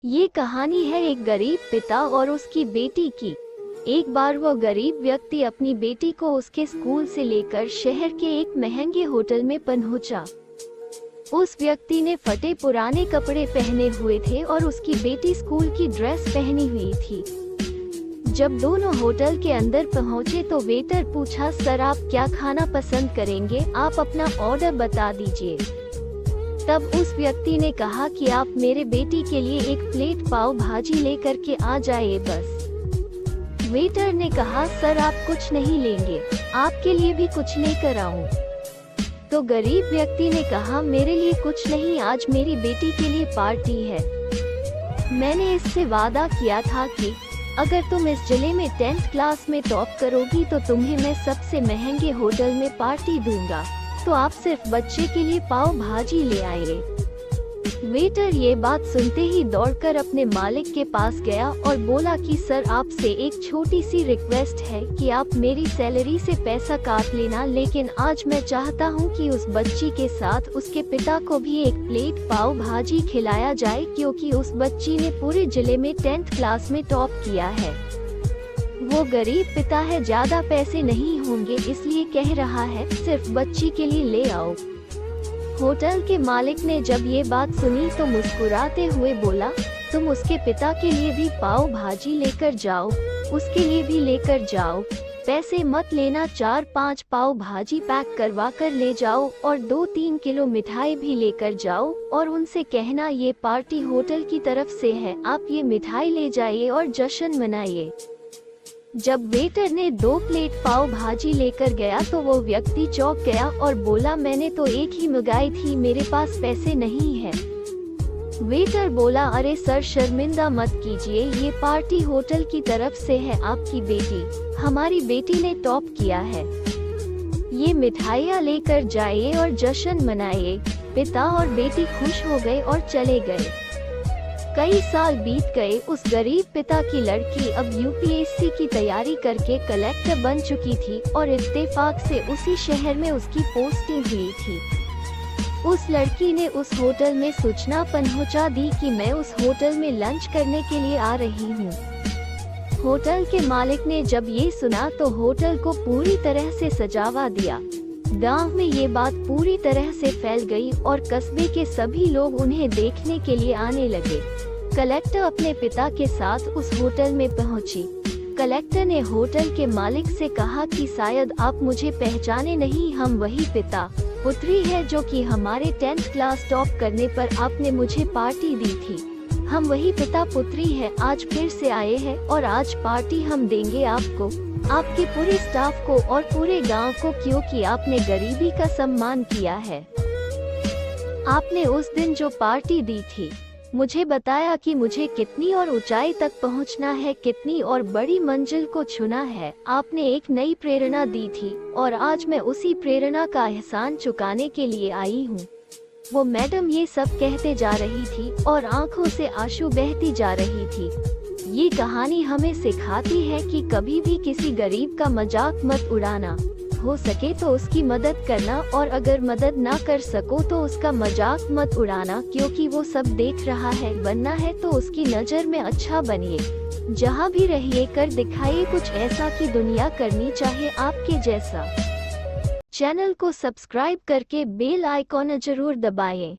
ये कहानी है एक गरीब पिता और उसकी बेटी की। एक बार वो गरीब व्यक्ति अपनी बेटी को उसके स्कूल से लेकर शहर के एक महंगे होटल में पहुंचा। उस व्यक्ति ने फटे पुराने कपड़े पहने हुए थे और उसकी बेटी स्कूल की ड्रेस पहनी हुई थी। जब दोनों होटल के अंदर पहुंचे तो वेटर पूछा, सर आप क्या खाना पसंद करेंगे, आप अपना ऑर्डर बता दीजिए। तब उस व्यक्ति ने कहा कि आप मेरे बेटी के लिए एक प्लेट पाव भाजी लेकर के आ जाइए बस। वेटर ने कहा, सर आप कुछ नहीं लेंगे, आपके लिए भी कुछ लेकर आऊं? तो गरीब व्यक्ति ने कहा, मेरे लिए कुछ नहीं, आज मेरी बेटी के लिए पार्टी है। मैंने इससे वादा किया था कि अगर तुम इस जिले में 10th क्लास में टॉप करोगी तो तुम्हें मैं सबसे महंगे होटल में पार्टी दूंगा, तो आप सिर्फ बच्चे के लिए पाव भाजी ले आए। वेटर ये बात सुनते ही दौड़कर अपने मालिक के पास गया और बोला कि सर आपसे एक छोटी सी रिक्वेस्ट है कि आप मेरी सैलरी से पैसा काट लेना, लेकिन आज मैं चाहता हूं कि उस बच्ची के साथ उसके पिता को भी एक प्लेट पाव भाजी खिलाया जाए, क्योंकि उस बच्ची ने पूरे जिले में 10th क्लास में टॉप किया है। वो गरीब पिता है, ज्यादा पैसे नहीं होंगे, इसलिए कह रहा है सिर्फ बच्ची के लिए ले आओ। होटल के मालिक ने जब ये बात सुनी तो मुस्कुराते हुए बोला, तुम उसके पिता के लिए भी पाव भाजी लेकर जाओ, उसके लिए भी लेकर जाओ, पैसे मत लेना, 4-5 पाव भाजी पैक करवा कर ले जाओ और 2-3 किलो मिठाई भी लेकर जाओ और उनसे कहना ये पार्टी होटल की तरफ से है, आप ये मिठाई ले जाइए और जश्न मनाइए। जब वेटर ने 2 प्लेट पाव भाजी लेकर गया तो वो व्यक्ति चौंक गया और बोला, मैंने तो एक ही मंगाई थी, मेरे पास पैसे नहीं है। वेटर बोला, अरे सर शर्मिंदा मत कीजिए, ये पार्टी होटल की तरफ से है, आपकी बेटी, हमारी बेटी ने टॉप किया है, ये मिठाइयाँ लेकर जाइए और जश्न मनाइए। पिता और बेटी खुश हो गए और चले गए। कई साल बीत गए। उस गरीब पिता की लड़की अब यूपीएससी की तैयारी करके कलेक्टर बन चुकी थी और इत्तेफाक से उसी शहर में उसकी पोस्टिंग हुई थी। उस लड़की ने उस होटल में सूचना पहुंचा दी कि मैं उस होटल में लंच करने के लिए आ रही हूं। होटल के मालिक ने जब ये सुना तो होटल को पूरी तरह से सजावा दिया। गांव में ये बात पूरी तरह से फैल गई और कस्बे के सभी लोग उन्हें देखने के लिए आने लगे। कलेक्टर अपने पिता के साथ उस होटल में पहुंची। कलेक्टर ने होटल के मालिक से कहा कि शायद आप मुझे पहचाने नहीं, हम वही पिता पुत्री है जो कि हमारे 10th क्लास टॉप करने पर आपने मुझे पार्टी दी थी। हम वही पिता पुत्री है, आज फिर से आए हैं और आज पार्टी हम देंगे आपको, आपके पूरे स्टाफ को और पूरे गांव को, क्योंकि आपने गरीबी का सम्मान किया है। आपने उस दिन जो पार्टी दी थी, मुझे बताया कि मुझे कितनी और ऊंचाई तक पहुंचना है, कितनी और बड़ी मंजिल को छूना है। आपने एक नई प्रेरणा दी थी और आज मैं उसी प्रेरणा का एहसान चुकाने के लिए आई हूँ। वो मैडम ये सब कहते जा रही थी और आंखों से आंसू बहती जा रही थी। ये कहानी हमें सिखाती है कि कभी भी किसी गरीब का मजाक मत उड़ाना, हो सके तो उसकी मदद करना और अगर मदद ना कर सको तो उसका मजाक मत उड़ाना, क्योंकि वो सब देख रहा है। बनना है तो उसकी नज़र में अच्छा बनिए, जहाँ भी रहिए कर दिखाइए कुछ ऐसा कि दुनिया करनी चाहे आपके जैसा। चैनल को सब्सक्राइब करके बेल आइकॉन जरूर दबाएं।